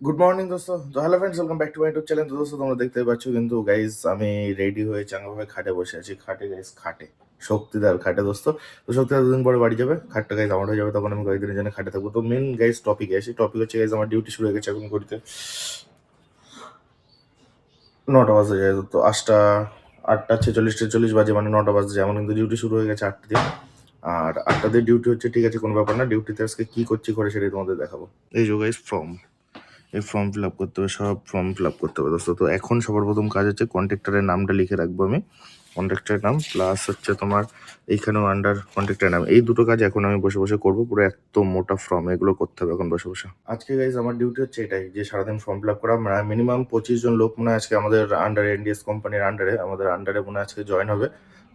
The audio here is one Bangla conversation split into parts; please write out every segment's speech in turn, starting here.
গুড মর্নিং দোস্ত। তো hello friends, welcome back to my YouTube channel. তো দোস্ত তোমরা দেখতেই পাচ্ছ কিন্তু গাইজ আমি রেডি হয়ে চাঙ্গাভাবে খাটে বসে আছি। খাটে গাইজ, খাটে শক্তিদার খাটে দোস্ত। তো শক্তিদার দুদিন পরে বাড়ি যাবে, খাটটা গাইজ আমার হয়ে যাবে, তখন আমি কয়েকদিনের জন্য খাটে থাকবো। তো মেন গাইজ টপিকে আসি। টপিক হচ্ছে গাইজ আমার ডিউটি শুরু হয়ে গেছে এখন ঘড়িতে 9টা বাজে যায়। তো 8:46 বাজে, মানে 9টা বাজে যায়। আমার কিন্তু ডিউটি শুরু হয়ে গেছে 8টা দিয়ে। আর 8টা দিয়ে ডিউটি হচ্ছে, ঠিক আছে, কোনো ব্যাপার না। ডিউটিতে আজকে কি করছি করে সেটাই তোমাদের দেখাবো। এই যে গাইজ এই ফর্ম ফিল আপ করতে হবে, সব ফর্ম ফিল আপ করতে হবে দোস্ত। তো এখন সবার প্রথম কাজ হচ্ছে কন্ট্রাক্টরের নামটা লিখে রাখবো আমি। কন্ট্রাক্টরের নাম প্লাস হচ্ছে তোমার এইখানেও আন্ডার কন্ট্রাক্টরের নাম, এই দুটো কাজ এখন আমি বসে বসে করবো। পুরো এত মোটা ফর্ম, এগুলো করতে হবে এখন বসে বসে। আজকে গাইজ আমার ডিউটি হচ্ছে এটাই, যে সারাদিন ফর্ম ফিল আপ করা। মিনিমাম 25 জন লোক মনে হয় আজকে আমাদের আন্ডারে, এনডিএস কোম্পানির আন্ডারে, আমাদের আন্ডারে মনে হয় আজকে জয়েন হবে।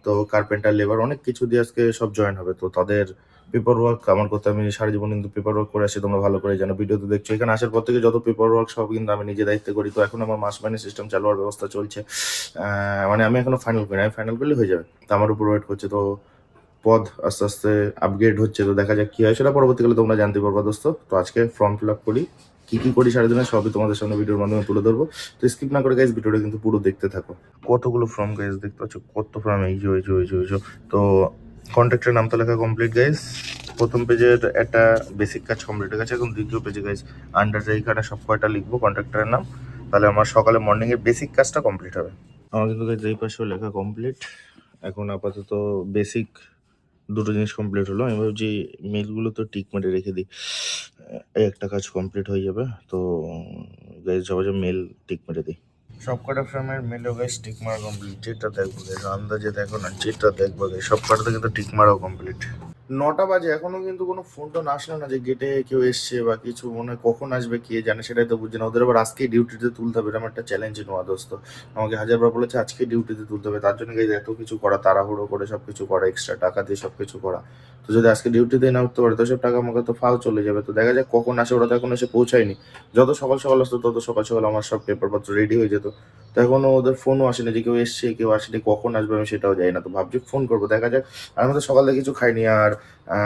তো কার্পেন্টার, লেবার, অনেক কিছু দিয়ে আজকে সব জয়েন হবে। তো তাদের পেপার ওয়ার্ক আমার করতে, আমি সারা জীবন কিন্তু পেপার ওয়ার্ক করে আসি, তোমরা ভালো করে জানো, ভিডিওতে দেখছো। এখানে আসার পর থেকে যত পেপার ওয়ার্ক সব কিন্তু আমি নিজে দায়িত্ব করি। তো এখন আমার মাস মাইনে সিস্টেম চালু হওয়ার ব্যবস্থা চলছে। মানে আমি এখনো ফাইনাল করি, আমি ফাইনাল করলে হয়ে যাবে। তো আমার উপর ওয়েট করছে। তো পদ আস্তে আস্তে আপগ্রেড হচ্ছে, তো দেখা যাক কি হয়, সেটা পরবর্তীকালে তোমরা জানতে পারবা দোস্ত। তো আজকে ফর্ম ফিল আপ করি, কি কি করি সারাদিনে সবই তোমাদের সামনে ভিডিওর মাধ্যমে তুলে ধরবো। তো স্কিপ না করে গাইজ ভিডিওটা কিন্তু পুরো দেখতে থাকো। কতগুলো ফর্ম গাইজ দেখতে পাচ্ছ, কত ফর্ম, এই যে ওই যে ওই যে ওই যে। তো কন্ট্রাক্টের নাম তো লেখা কমপ্লিট গাইজ। প্রথম পেজের একটা বেসিক কাজ কমপ্লিট হয়ে গেছে। এখন দ্বিতীয় পেজে গাইজ আন্ডারে এইখানে সব কয়টা লিখবো কন্ট্রাক্টরের নাম, তাহলে আমার সকালে মর্নিং এর বেসিক কাজটা কমপ্লিট হবে। আমার কিন্তু গাইজ এই পাশেও লেখা কমপ্লিট। এখন আপাতত বেসিক দুটো জিনিস কমপ্লিট হলো। আমি ভাবছি মেলগুলো তো টিক মেরে রেখে দিই, এই একটা কাজ কমপ্লিট হয়ে যাবে। তো গাইজ সবাই মেল টিক মেরে দিই। সব কটা ফ্রেমের মেলেও গাইজ টিক মারা কমপ্লিট। যেটা দেখবো গাইজ আন্দাজে দেখো না, যেটা দেখবো গাইজ সব কটাতে কিন্তু টিক মারাও কমপ্লিট। 9টা বাজে, এখনো কিন্তু কোনো ফোন টোন আসলো না যে গেটে কেউ এসছে বা কিছু। মনে হয় কখন আসবে কে জানে, সেটাই তো বুঝছি না। ওদের আবার আজকেই ডিউটিতে তুলতে হবে, এরকম একটা চ্যালেঞ্জ নেওয়া দোস্ত। আমাকে হাজারবার বলেছে আজকে ডিউটিতে তুলতে হবে, তার জন্য গাইজ এত কিছু করা, তাড়াহুড়ো করে সব কিছু করা, এক্সট্রা টাকা দিয়ে সব কিছু করা। তো যদি আজকে ডিউটিতে না উঠতে পারে তো সব টাকা আমাকে তো ফাল চলে যাবে। তো দেখা যাক কখন আসে, ওরা তো এখন এসে পৌঁছায়নি। যত সকাল সকাল আসতো তত সকাল সকাল আমার সব পেপারপত্র রেডি হয়ে যেত। তো এখনো ওদের ফোনও আসেনি যে কেউ এসছে কেউ আসেনি, কখন আসবে আমি সেটাও জানি না। তো ভাবছি ফোন করবো, দেখা যাক। আর আমি তো সকালে কিছু খাইনি। আর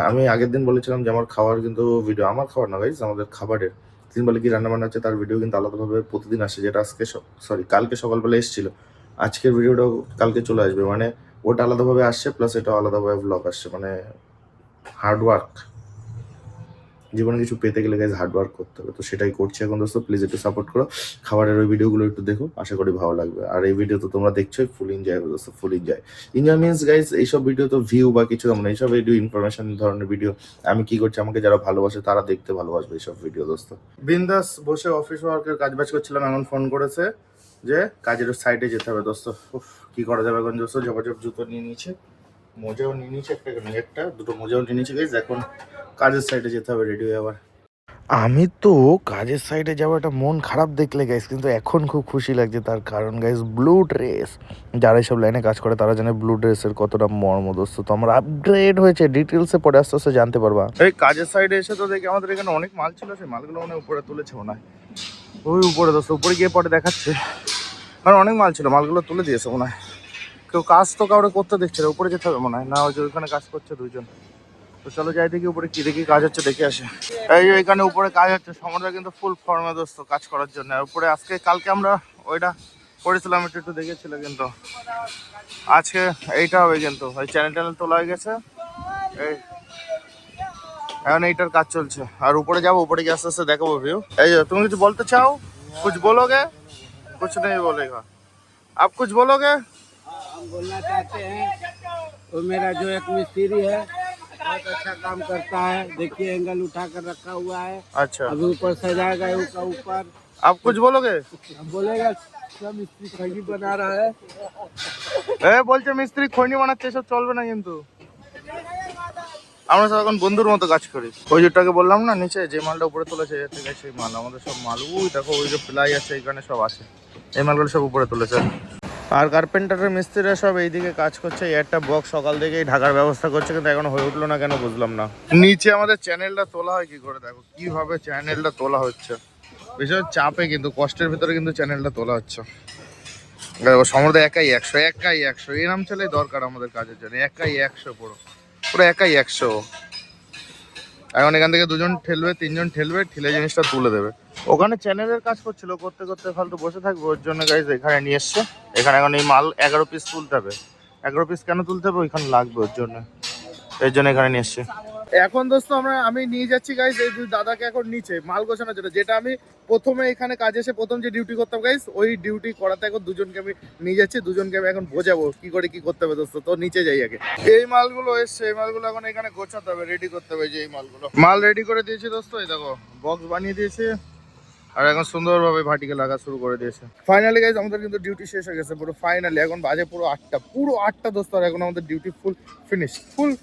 আমি আগের দিন বলেছিলাম যে আমার খাওয়ার কিন্তু ভিডিও, আমার খাবার না গাইজ, আমাদের খাবারের দিন বলে কি রান্না বান্না হচ্ছে তার ভিডিও কিন্তু আলাদাভাবে প্রতিদিন আসে, যেটা আজকে সরি কালকে সকালবেলা এসেছিল। আজকের ভিডিওটাও কালকে চলে আসবে, মানে ওটা আলাদাভাবে আসছে প্লাস এটাও আলাদাভাবে ব্লগ আসছে। মানে হার্ডওয়ার্ক, জীবনে কিছু পেতে গেলে গাইজ হার্ডওয়ার্ক করতে হবে। তো সেটাই করছি এখন দোস্ত। প্লিজ একটু সাপোর্ট করো, খাবারের ওই ভিডিওগুলো একটু দেখো, আশা করি ভালো লাগবে। আর এই ভিডিও তো তোমরা দেখছোই, ফুল এনজয় হবে দোস্ত, full enjoy. Enjoy means guys এইসব ভিডিও তো ভিউ বা কিছু তেমন, এইসব ভিডিও ইনফরমেশন ধরনের ভিডিও। আমি কি করছি, আমাকে যারা ভালোবাসে তারা দেখতে ভালোবাসবে এইসব ভিডিও দোস্ত। বিন্দাস বসে অফিস ওয়ার্কের কাজ বাজ করছিলাম, এমন ফোন করেছে যে কাজের সাইডে যেতে হবে দোস্ত। উফ, কি করা যাবে এখন দোস্ত। ঝপাঝপ জুতো নিয়ে নিয়েছে, মোজাও নিয়ে নিয়েছে, একটা নয় একটা দুটো মোজাও নিয়ে নিয়েছে গাইজ। এখন কাজের সাইডে যেতে হবে রেডি হয়ে আবার। আমি তো কাজের সাইডে যাওয়াটা মন খারাপ দেখলে গাইস, কিন্তু এখন খুব খুশি লাগছে। তার কারণ গাইস ব্লু ড্রেস, যারা সব লাইনে কাজ করে তারা জানে ব্লু ড্রেসের কতটা মর্ম দোস্ত। তো আমার আপগ্রেড হয়েছে, ডিটেলসে পরে আস্তে আস্তে জানতে পারবা। এই কাজের সাইডে এসে তো দেখি আমাদের এখানে অনেক মাল ছিল, সেই মালগুলো মনে হয় উপরে তুলেছে মনে হয়। ওই উপরে দোস্ত, উপরে গিয়ে পরে দেখাচ্ছে। কারণ অনেক মাল ছিল, মালগুলো তুলে দিয়েছে মনে হয়। কেউ কাজ তো কাউরে করতে দেখছে না, উপরে যেতে হবে মনে হয়। না, ওই যে ওইখানে কাজ করছে দুইজন। তো চলো যাই দেখি উপরে কি দেখি কাজ হচ্ছে, দেখে আসে। এই যে এখানে উপরে কাজ হচ্ছে, সমুদ্র কিন্তু ফুল ফর্মে দোস্ত কাজ করার জন্য। আর উপরে আজকে কালকে আমরা ওইটা করেছিলাম, একটু একটু দেখেছিল, কিন্তু আজকে এইটা হবে। কিন্তু ওই চ্যানেল ট্যানেল তোলা হয়ে গেছে, এই এখন এইটার কাজ চলছে। আর উপরে যাবো, উপরে গিয়ে আস্তে আস্তে দেখাবো ভিউ। এই যে তুমি কিছু বলতে চাও, कुछ बोलोगे? कुछ नहीं बोलेगा, आप कुछ बोलोगे? हम बोलना चाहते हैं तो मेरा जो एक मिस्त्री है बहुत अच्छा काम करता है। देखिए एंगल उठा कर रखा हुआ है, अच्छा, अभी ऊपर सजाएगा उसका ऊपर। आप कुछ बोलोगे? अब बोलेगा सब मिस्त्री खगी बना रहा है। বলছে মিস্ত্রি খৈনি বানাচ্ছে, এসব চলবে না কিন্তু। আমরা সব এখন বন্ধুর মতো কাজ করি। ওই যেটাকে বললাম না নিচে যে মালটা উপরে তুলেছে, এর থেকে সেই মাল আমাদের সব মাল। ওই দেখো ওই যে প্লাই আছে এখানে সব আছে, এই মালগুলো সব উপরে তুলেছে। আর কার্পেন্টারের মিস্ত্রিরা সব এইদিকে কাজ করছে। এই একটা বক্স সকাল থেকেই ঢাকার ব্যবস্থা করছে, কিন্তু এখনো হয়ে উঠলো না, কেন বুঝলাম না। নিচে আমাদের চ্যানেলটা তোলা হয় কি করে, দেখো কিভাবে চ্যানেলটা তোলা হচ্ছে। ভীষণ চাপে কিন্তু কষ্টের ভিতরে কিন্তু চ্যানেলটা তোলা হচ্ছে। দেখো সমর্থ একাই 100, একাই 100, এরম ছেলেই দরকার আমাদের কাজের জন্য। একাই 100, পুরো পুরো একাই 100। এখন এখান থেকে 2 জন ঠেলবে 3 জন ঠেলবে, ঠেলে জিনিসটা তুলে দেবে। ওখানে চ্যানেলের কাজ করছিল, করতে করতে ফালতু বসে থাকবে, ওর জন্য গাইজ এখানে নিয়ে এসছে। এখানে এখন এই মাল 11 পিস তুলতে হবে। 11 পিস কেন তুলতে হবে, ওইখানে লাগবে ওর জন্য, এর জন্য এখানে নিয়ে এসছে। এখন দোস্ত আমি নিয়ে যাচ্ছি গাইজ এই দুই দাদাকে এখন নিচে মাল গোছানোর জন্য, যেটা আমি প্রথমে এখানে কাজে এসে প্রথম যে ডিউটি করতাম গাইজ, ওই ডিউটি করাতে এখন দুজনকে আমি নিয়ে যাচ্ছি, দুজনকে আমি এখন বোঝাবো কি করে কি করতে হবে দোস্ত। তো নিচে যাই আগে। এই মালগুলো এসছে, এই মালগুলো এখন এখানে গোছাতে হবে, রেডি করতে হবে। যে এই মালগুলো মাল রেডি করে দিয়েছি দোস্ত, এই দেখো বক্স বানিয়ে দিয়েছি, আর এখন সুন্দরভাবে ভাটিকে লাগা শুরু করে দিয়েছে। ফাইনালি গাইজ আমাদের কিন্তু ডিউটি শেষ হয়ে গেছে পুরো ফাইনালি। এখন বাজে পুরো 8টা, পুরো 8টা দোস্ত, আর এখন আমাদের ডিউটি ফুল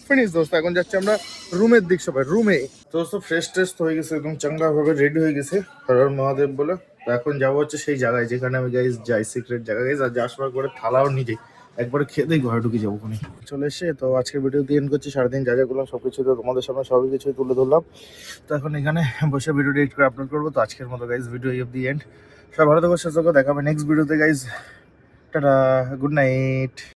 ফিনিশ দোস্ত। এখন যাচ্ছি আমরা রুমের দিক, সবাই রুমে। দোস্ত ফ্রেশ ট্রেশ হয়ে গেছে, একদম চাঙ্গা ভাবে রেডি হয়ে গেছে হর হর মহাদেব বলে। তো এখন যাবো হচ্ছে সেই জায়গায় যেখানে আমি গাইজ যাই, সিক্রেট জায়গা গাইজ। আর যাওয়ার সময় করে থালাও নিজে একবারে খেয়ে ঘরে ঢুকে যাবো ওখানে। চলে এসে তো আজকের ভিডিও দিয়ে এন্ড করছি। সারাদিন যা যা করলাম সবকিছু তো তোমাদের সামনে সবই কিছুই তুলে ধরলাম। তো এখন এখানে বসে ভিডিও এডিট করে আপলোড করবো। তো আজকের মতো guys video of the end. সবাই ভালো থাকো, সুস্থ থাকো, দেখা হবে নেক্সট ভিডিওতে গাইজ। Tata, good night.